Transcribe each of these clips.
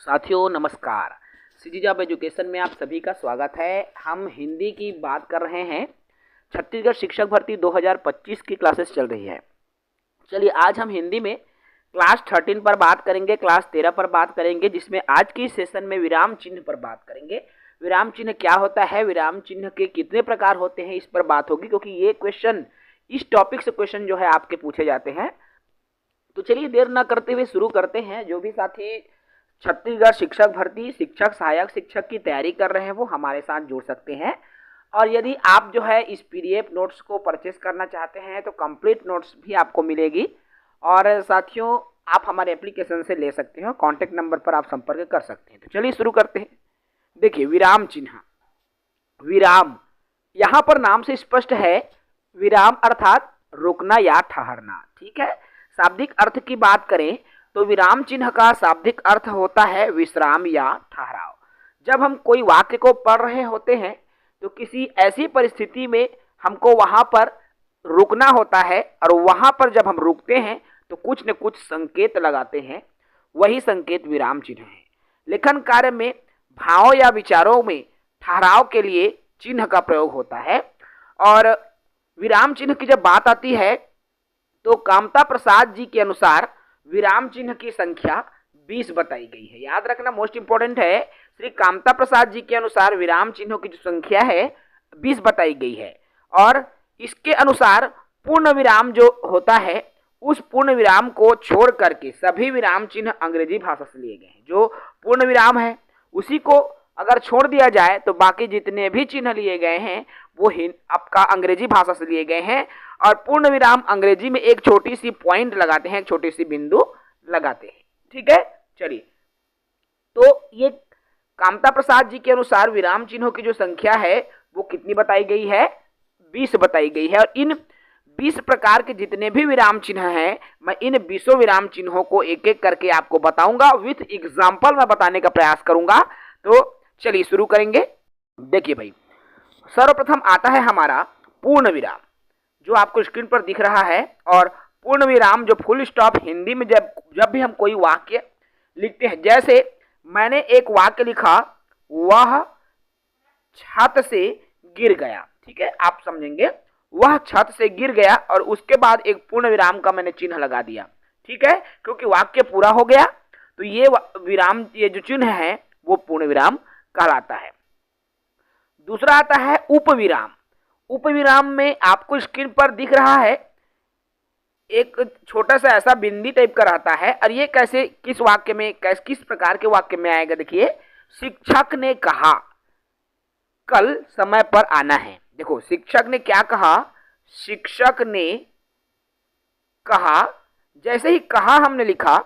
साथियों नमस्कार। CG job education में आप सभी का स्वागत है। हम हिंदी की बात कर रहे हैं। छत्तीसगढ़ शिक्षक भर्ती 2025 की क्लासेस चल रही है। चलिए आज हम हिंदी में क्लास 13 पर बात करेंगे, क्लास 13 पर बात करेंगे, जिसमें आज की सेशन में विराम चिन्ह पर बात करेंगे। विराम चिन्ह क्या होता है, विराम चिन्ह के कितने प्रकार होते हैं, इस पर बात होगी, क्योंकि ये क्वेश्चन इस टॉपिक से क्वेश्चन जो है आपके पूछे जाते हैं। तो चलिए देर न करते हुए शुरू करते हैं। जो भी साथी छत्तीसगढ़ शिक्षक भर्ती शिक्षक सहायक शिक्षक की तैयारी कर रहे हैं वो हमारे साथ जुड़ सकते हैं। और यदि आप जो है इस पीडीएफ नोट्स को परचेस करना चाहते हैं तो कंप्लीट नोट्स भी आपको मिलेगी। और साथियों आप हमारे एप्लीकेशन से ले सकते हैं, कॉन्टैक्ट नंबर पर आप संपर्क कर सकते हैं। तो चलिए शुरू करते हैं। देखिए विराम चिन्ह, विराम यहाँ पर नाम से स्पष्ट है। विराम अर्थात रुकना या ठहरना। ठीक है, शाब्दिक अर्थ की बात करें तो विराम चिन्ह का शाब्दिक अर्थ होता है विश्राम या ठहराव। जब हम कोई वाक्य को पढ़ रहे होते हैं तो किसी ऐसी परिस्थिति में हमको वहां पर रुकना होता है, और वहां पर जब हम रुकते हैं तो कुछ न कुछ संकेत लगाते हैं, वही संकेत विराम चिन्ह है। लेखन कार्य में भावों या विचारों में ठहराव के लिए चिन्ह का प्रयोग होता है। और विराम चिन्ह की जब बात आती है तो कामता प्रसाद जी के अनुसार विराम चिन्ह की संख्या 20 बताई गई है। याद रखना, मोस्ट इंपोर्टेंट है। श्री कामता प्रसाद जी के अनुसार विराम चिन्हों की जो संख्या है 20 बताई गई है। और इसके अनुसार पूर्ण विराम जो होता है उस पूर्ण विराम को छोड़ करके सभी विराम चिन्ह अंग्रेजी भाषा से लिए गए हैं। जो पूर्ण विराम है उसी को अगर छोड़ दिया जाए तो बाकी जितने भी चिन्ह लिए गए हैं वो आपका अंग्रेजी भाषा से लिए गए हैं। और पूर्ण विराम अंग्रेजी में एक छोटी सी पॉइंट लगाते हैं, एक छोटी सी बिंदु लगाते हैं। ठीक है, चलिए तो ये कामता प्रसाद जी के अनुसार विराम चिन्हों की जो संख्या है वो कितनी बताई गई है, 20 बताई गई है। और इन 20 प्रकार के जितने भी विराम चिन्ह हैं मैं इन 20 विराम चिन्हों को एक एक करके आपको बताऊंगा, विथ एग्जाम्पल मैं बताने का प्रयास करूंगा। तो चलिए शुरू करेंगे। देखिए भाई, सर्वप्रथम आता है हमारा पूर्ण विराम, जो आपको स्क्रीन पर दिख रहा है। और पूर्ण विराम जो फुल स्टॉप हिंदी में जब भी हम कोई वाक्य लिखते हैं, जैसे मैंने एक वाक्य लिखा वह छत से गिर गया। ठीक है, आप समझेंगे, वह छत से गिर गया और उसके बाद एक पूर्ण विराम का मैंने चिन्ह लगा दिया। ठीक है, क्योंकि वाक्य पूरा हो गया तो ये विराम, ये जो चिन्ह है वो पूर्ण विराम कहलाता है। दूसरा आता है उपविराम। उपविराम में आपको स्क्रीन पर दिख रहा है एक छोटा सा ऐसा बिंदी टाइप का रहता है। और ये कैसे, किस वाक्य में, किस प्रकार के वाक्य में आएगा, देखिए शिक्षक ने कहा कल समय पर आना है। देखो शिक्षक ने क्या कहा, शिक्षक ने कहा, जैसे ही कहा हमने लिखा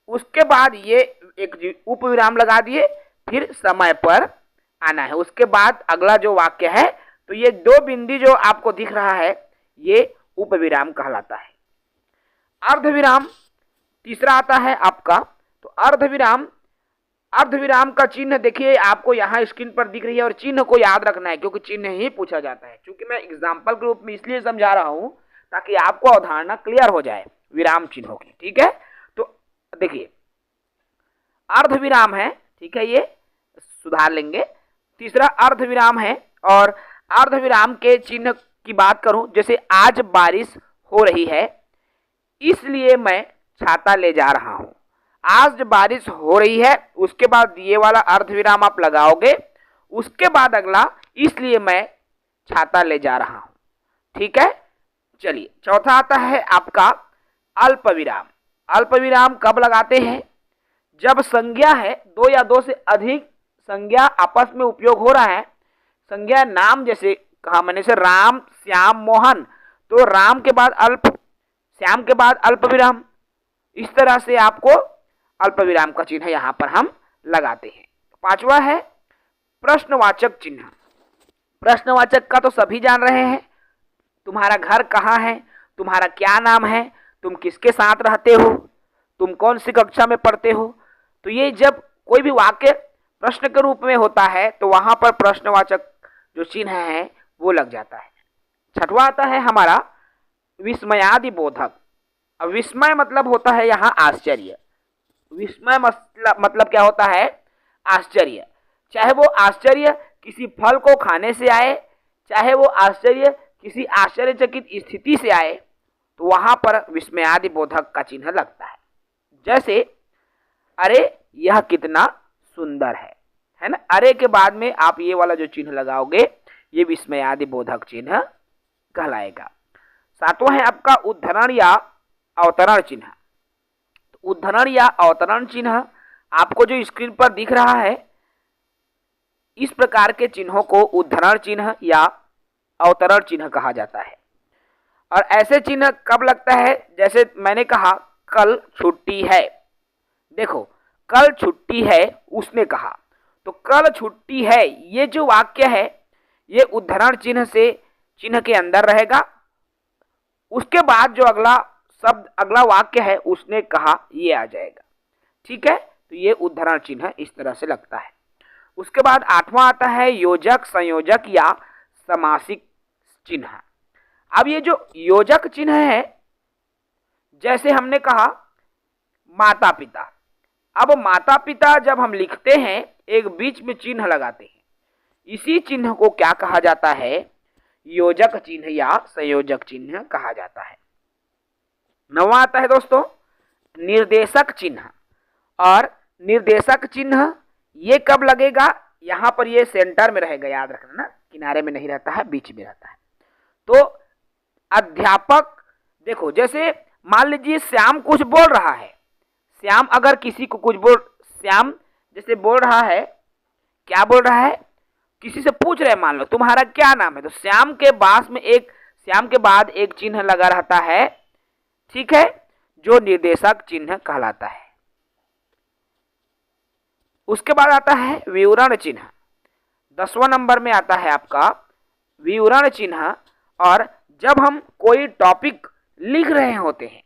उसके बाद ये एक उपविराम लगा दिए, फिर समय पर आना है। उसके बाद अगला जो वाक्य है तो ये दो बिंदी जो आपको दिख रहा है ये उपविराम कहलाता है। अर्धविराम तीसरा आता है आपका। तो अर्धविराम, अर्धविराम का चिन्ह देखिए आपको यहाँ स्क्रीन पर दिख रही है। और चिन्ह को याद रखना है क्योंकि चिन्ह ही पूछा जाता है। क्योंकि मैं एग्जाम्पल के रूप में इसलिए समझा रहा हूं ताकि आपको अवधारणा क्लियर हो जाए विराम चिन्हों की। ठीक है, तो देखिए अर्धविराम है, ठीक है, ये सुधार लेंगे। तीसरा अर्धविराम है। और अर्धविराम के चिन्ह की बात करूं, जैसे आज बारिश हो रही है इसलिए मैं छाता ले जा रहा हूं। आज बारिश हो रही है, उसके बाद ये वाला अर्धविराम आप लगाओगे, उसके बाद अगला इसलिए मैं छाता ले जा रहा हूं। ठीक है, चलिए चौथा आता है आपका अल्पविराम। अल्पविराम कब लगाते हैं, जब संज्ञा है, दो या दो से अधिक संज्ञा आपस में उपयोग हो रहा है। संज्ञा नाम जैसे कहा मैंने से राम, श्याम, मोहन, तो राम के बाद अल्प, श्याम के बाद अल्प विराम। इस तरह से आपको अल्प विराम का चिन्ह यहां पर हम लगाते हैं। पांचवा है प्रश्नवाचक चिन्ह। प्रश्नवाचक का तो सभी जान रहे हैं, तुम्हारा घर कहाँ है, तुम्हारा क्या नाम है, तुम किसके साथ रहते हो, तुम कौन सी कक्षा में पढ़ते हो। तो ये जब कोई भी वाक्य प्रश्न के रूप में होता है तो वहां पर प्रश्नवाचक जो चिन्ह है वो लग जाता है। छठवां आता है हमारा विस्मयादि बोधक। अब विस्मय मतलब होता है यहाँ आश्चर्य, विस्मय मतलब क्या होता है? आश्चर्य। चाहे वो आश्चर्य किसी फल को खाने से आए, चाहे वो आश्चर्य किसी आश्चर्यचकित स्थिति से आए, तो वहां पर विस्मयादि बोधक का चिन्ह लगता है। जैसे अरे यह कितना सुंदर है ना? अरे के बाद में आप ये वाला जो चिन्ह लगाओगे, ये विस्मयादि बोधक चिन्ह कहलाएगा। सातवां है आपका उद्धरण या अवतरण चिन्ह। तो उद्धरण या अवतरण चिन्ह आपको जो स्क्रीन पर दिख रहा है, इस प्रकार के चिन्हों को उद्धरण चिन्ह या अवतरण चिन्ह कहा जाता है। और ऐसे चिन्ह कब लगता है? जैसे मैंने कहा कल छुट्टी है। देखो, कल छुट्टी है उसने कहा, तो कल छुट्टी है ये जो वाक्य है, ये उद्धरण चिन्ह के अंदर रहेगा। उसके बाद जो अगला शब्द, अगला वाक्य है, उसने कहा, ये आ जाएगा। ठीक है, तो ये उद्धरण चिन्ह इस तरह से लगता है। उसके बाद आठवां आता है योजक, संयोजक या समासिक चिन्ह। अब ये जो योजक चिन्ह है, जैसे हमने कहा माता पिता। अब माता पिता जब हम लिखते हैं, एक बीच में चिन्ह लगाते हैं, इसी चिन्ह को क्या कहा जाता है? योजक चिन्ह या संयोजक चिन्ह कहा जाता है। नौवां आता है दोस्तों निर्देशक चिन्ह। और निर्देशक चिन्ह ये कब लगेगा? यहां पर ये सेंटर में रहेगा, याद रखना ना, किनारे में नहीं रहता है, बीच में रहता है। तो अध्यापक, देखो जैसे मान लीजिए श्याम कुछ बोल रहा है, श्याम अगर किसी को कुछ श्याम जैसे बोल रहा है, क्या बोल रहा है? किसी से पूछ रहे हैं, मान लो तुम्हारा क्या नाम है, तो श्याम के बाद एक चिन्ह लगा रहता है, ठीक है, जो निर्देशक चिन्ह कहलाता है। उसके बाद आता है विवरण चिन्ह। 10वां नंबर में आता है आपका विवरण चिन्ह। और जब हम कोई टॉपिक लिख रहे होते हैं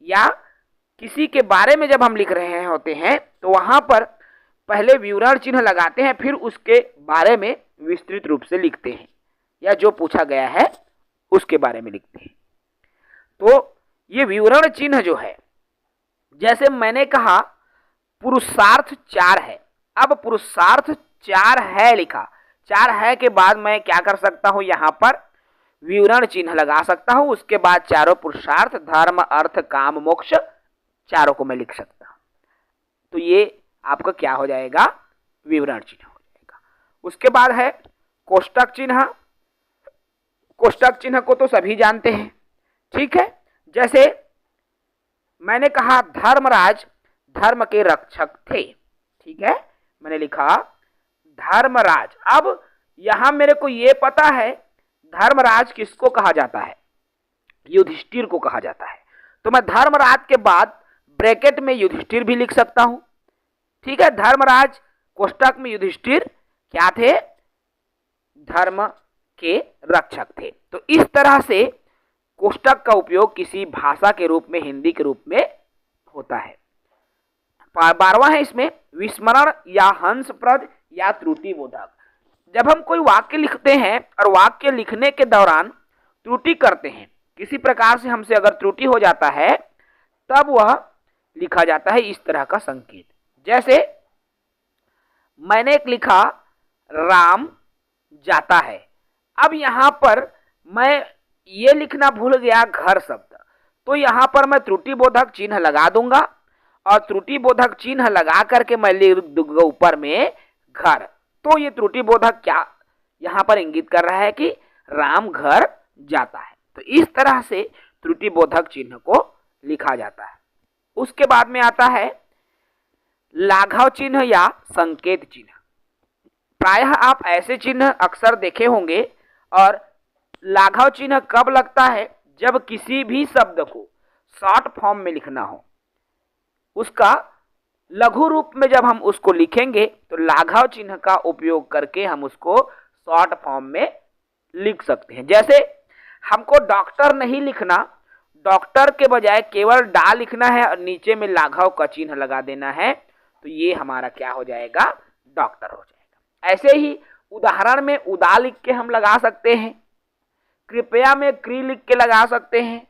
या किसी के बारे में जब हम लिख रहे होते हैं, तो वहां पर पहले विवरण चिन्ह लगाते हैं, फिर उसके बारे में विस्तृत रूप से लिखते हैं, या जो पूछा गया है उसके बारे में लिखते हैं। तो ये विवरण चिन्ह जो है, जैसे मैंने कहा पुरुषार्थ 4 है। अब पुरुषार्थ 4 है लिखा, 4 है के बाद मैं क्या कर सकता हूं? यहां पर विवरण चिन्ह लगा सकता हूं। उसके बाद चारों पुरुषार्थ, धर्म, अर्थ, काम, मोक्ष, चारों को मैं लिख सकता हूं। तो ये आपका क्या हो जाएगा? विवरण चिन्ह हो जाएगा। उसके बाद है कोष्टक चिन्ह। कोष्टक चिन्ह को तो सभी जानते हैं, ठीक है। जैसे मैंने कहा धर्मराज धर्म के रक्षक थे, ठीक है, मैंने लिखा धर्मराज। अब यहां मेरे को ये पता है धर्मराज किसको कहा जाता है? युधिष्ठिर को कहा जाता है। तो मैं धर्मराज के बाद ब्रैकेट में युधिष्ठिर भी लिख सकता हूं, ठीक है। धर्मराज कोष्टक में युधिष्ठिर क्या थे? धर्म के रक्षक थे। तो इस तरह से कोष्टक का उपयोग किसी भाषा के रूप में, हिंदी के रूप में होता है। 12वां है इसमें विस्मरण या हंसप्रद या त्रुटि बोधक। जब हम कोई वाक्य लिखते हैं और वाक्य लिखने के दौरान त्रुटि करते हैं, किसी प्रकार से हमसे अगर त्रुटि हो जाता है, तब वह लिखा जाता है इस तरह का संकेत। जैसे मैंने एक लिखा राम जाता है। अब यहां पर मैं ये लिखना भूल गया घर शब्द, तो यहां पर मैं त्रुटि बोधक चिन्ह लगा दूंगा, और त्रुटि बोधक चिन्ह लगा करके मैं लिख दूंगा ऊपर में घर। तो ये त्रुटि बोधक क्या यहां पर इंगित कर रहा है कि राम घर जाता है। तो इस तरह से त्रुटि बोधक चिन्ह को लिखा जाता है। उसके बाद में आता है लाघव चिन्ह या संकेत चिन्ह। प्रायः आप ऐसे चिन्ह अक्सर देखे होंगे। और लाघव चिन्ह कब लगता है? जब किसी भी शब्द को शॉर्ट फॉर्म में लिखना हो, उसका लघु रूप में जब हम उसको लिखेंगे, तो लाघव चिन्ह का उपयोग करके हम उसको शॉर्ट फॉर्म में लिख सकते हैं। जैसे हमको डॉक्टर नहीं लिखना, डॉक्टर के बजाय केवल डा लिखना है और नीचे में लाघव का चिन्ह लगा देना है, तो ये हमारा क्या हो जाएगा? डॉक्टर हो जाएगा। ऐसे ही उदाहरण में उदा लिख के हम लगा सकते हैं, कृपया में क्री लिख के लगा सकते हैं,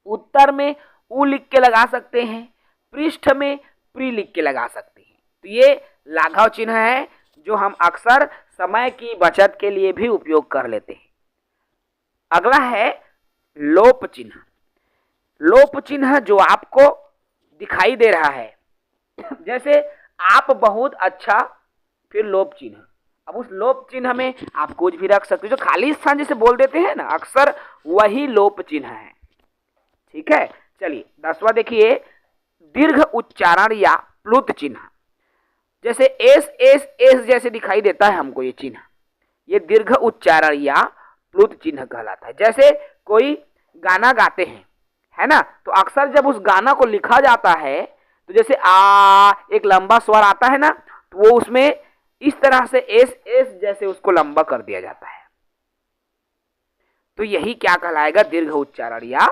उत्तर में उ लिख के लगा सकते हैं, पृष्ठ में प्री लिख के लगा सकते हैं। तो ये लाघव चिन्ह है जो हम अक्सर समय की बचत के लिए भी उपयोग कर लेते हैं। अगला है लोप चिन्ह। लोप चिन्ह जो आपको दिखाई दे रहा है, जैसे आप बहुत अच्छा, फिर लोप चिन्ह। अब उस लोप चिन्ह में आप कुछ भी रख सकते हो, जो खाली स्थान जैसे बोल देते हैं ना, अक्सर वही लोप चिन्ह है। ठीक है, चलिए 10वां देखिए, दीर्घ उच्चारण या प्लुत चिन्ह। जैसे एस एस एस जैसे दिखाई देता है हमको ये चिन्ह, ये दीर्घ उच्चारण या प्लुत चिन्ह कहलाता है। जैसे कोई गाना गाते हैं, है ना, तो अक्सर जब उस गाना को लिखा जाता है तो जैसे आ एक लंबा स्वर आता है ना, तो वो उसमें इस तरह से एस एस जैसे उसको लंबा कर दिया जाता है। तो यही क्या कहलाएगा, दीर्घ उच्चारण या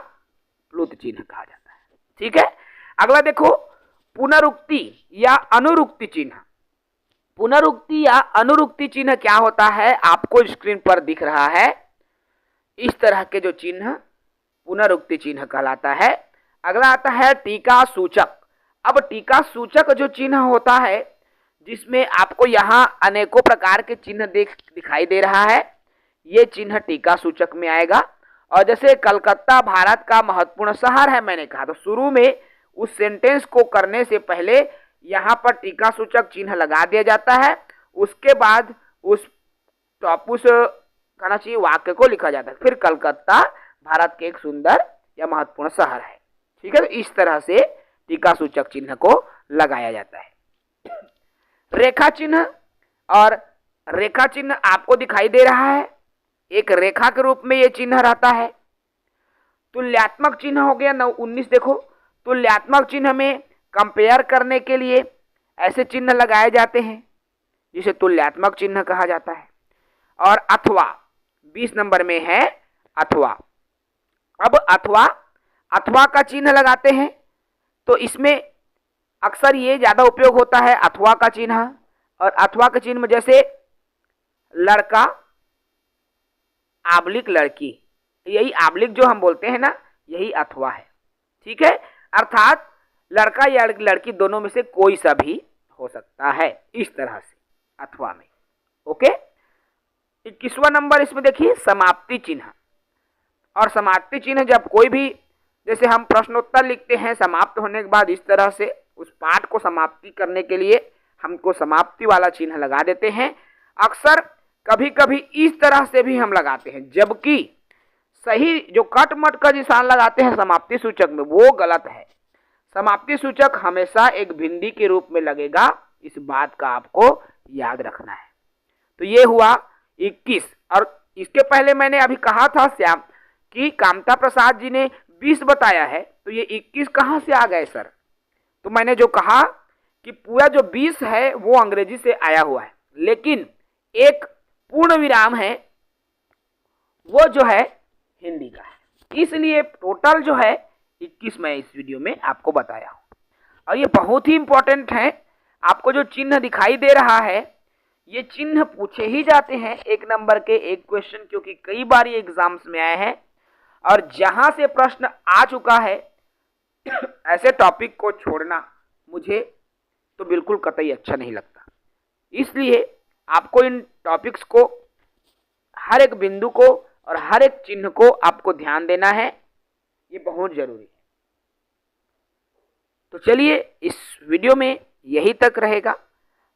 प्लुत चिन्ह कहा जाता है। ठीक है, अगला देखो, पुनरुक्ति या अनुरुक्ति चिन्ह। पुनरुक्ति या अनुरुक्ति चिन्ह क्या होता है, आपको स्क्रीन पर दिख रहा है। इस तरह के जो चिन्ह पुनरुक्ति चिन्ह कहलाता है। अगला आता है टीका सूचक। अब टीका सूचक जो चिन्ह होता है, जिसमें आपको यहाँ अनेकों प्रकार के चिन्ह दिखाई दे रहा है, ये चिन्ह टीका सूचक में आएगा। और जैसे कलकत्ता भारत का महत्वपूर्ण शहर है, मैंने कहा, तो शुरू में उस सेंटेंस को करने से पहले यहाँ पर टीका सूचक चिन्ह लगा दिया जाता है। उसके बाद उस कहना चाहिए वाक्य को लिखा जाता है, फिर कलकत्ता भारत के एक सुंदर या महत्वपूर्ण शहर है। ठीक है, तो इस तरह से टीका सूचक चिन्ह को लगाया जाता है। रेखा चिन्ह, और रेखा चिन्ह आपको दिखाई दे रहा है, एक रेखा के रूप में ये चिन्ह रहता है। तुल्यात्मक चिन्ह हो गया 19। देखो, तुल्यात्मक चिन्ह में कंपेयर करने के लिए ऐसे चिन्ह लगाए जाते हैं, जिसे तुल्यात्मक चिन्ह कहा जाता है। और अथवा 20 नंबर में है अथवा। अब अथवा का चिन्ह लगाते हैं, तो इसमें अक्सर ये ज्यादा उपयोग होता है अथवा का चिन्ह। और अथवा का चिन्ह में जैसे लड़का आबलिक लड़की, यही आबलिक जो हम बोलते हैं ना, यही अथवा है। ठीक है, अर्थात लड़का या लड़की दोनों में से कोई सा भी हो सकता है, इस तरह से अथवा में। ओके, 21वां नंबर इसमें देखिए समाप्ति चिन्ह। और समाप्ति चिन्ह जब कोई भी, जैसे हम प्रश्नोत्तर लिखते हैं समाप्त होने के बाद, इस तरह से उस पाठ को समाप्ति करने के लिए हमको समाप्ति वाला चिन्ह लगा देते हैं। अक्सर कभी कभी इस तरह से भी हम लगाते हैं, जबकि सही जो कट मट का निशान लगाते हैं समाप्ति सूचक में, वो गलत है। समाप्ति सूचक हमेशा एक बिंदी के रूप में लगेगा, इस बात का आपको याद रखना है। तो ये हुआ 21। और इसके पहले मैंने अभी कहा था श्याम कि कामता प्रसाद जी ने 20 बताया है, तो ये 21 कहाँ से आ गए सर? तो मैंने जो कहा कि पूरा जो 20 है वो अंग्रेजी से आया हुआ है, लेकिन एक पूर्ण विराम है वो जो है हिंदी का है, इसलिए टोटल जो है 21 मैं इस वीडियो में आपको बताया हूँ। और ये बहुत ही इंपॉर्टेंट है। आपको जो चिन्ह दिखाई दे रहा है, ये चिन्ह पूछे ही जाते हैं 1 नंबर के एक क्वेश्चन, क्योंकि कई बार ये एग्जाम्स में आए हैं। और जहां से प्रश्न आ चुका है ऐसे टॉपिक को छोड़ना मुझे तो बिल्कुल कतई अच्छा नहीं लगता। इसलिए आपको इन टॉपिक्स को, हर एक बिंदु को और हर एक चिन्ह को आपको ध्यान देना है, ये बहुत जरूरी है। तो चलिए इस वीडियो में यही तक रहेगा।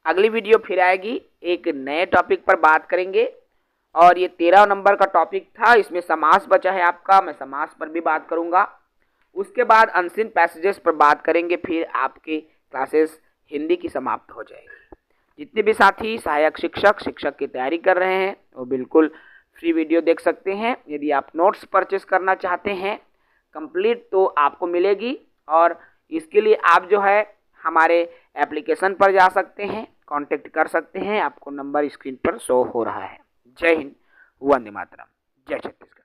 अगली वीडियो फिर आएगी, एक नए टॉपिक पर बात करेंगे। और ये 13 नंबर का टॉपिक था, इसमें समास बचा है आपका, मैं समास पर भी बात करूंगा। उसके बाद अनसीन पैसेजेस पर बात करेंगे, फिर आपकी क्लासेस हिंदी की समाप्त हो जाएगी। जितने भी साथी सहायक शिक्षक की तैयारी कर रहे हैं वो बिल्कुल फ्री वीडियो देख सकते हैं। यदि आप नोट्स परचेस करना चाहते हैं कंप्लीट, तो आपको मिलेगी। और इसके लिए आप जो है हमारे एप्लीकेशन पर जा सकते हैं, कांटेक्ट कर सकते हैं। आपको नंबर स्क्रीन पर शो हो रहा है। जय हिंद, वंदे मातरम, जय छत्तीसगढ़।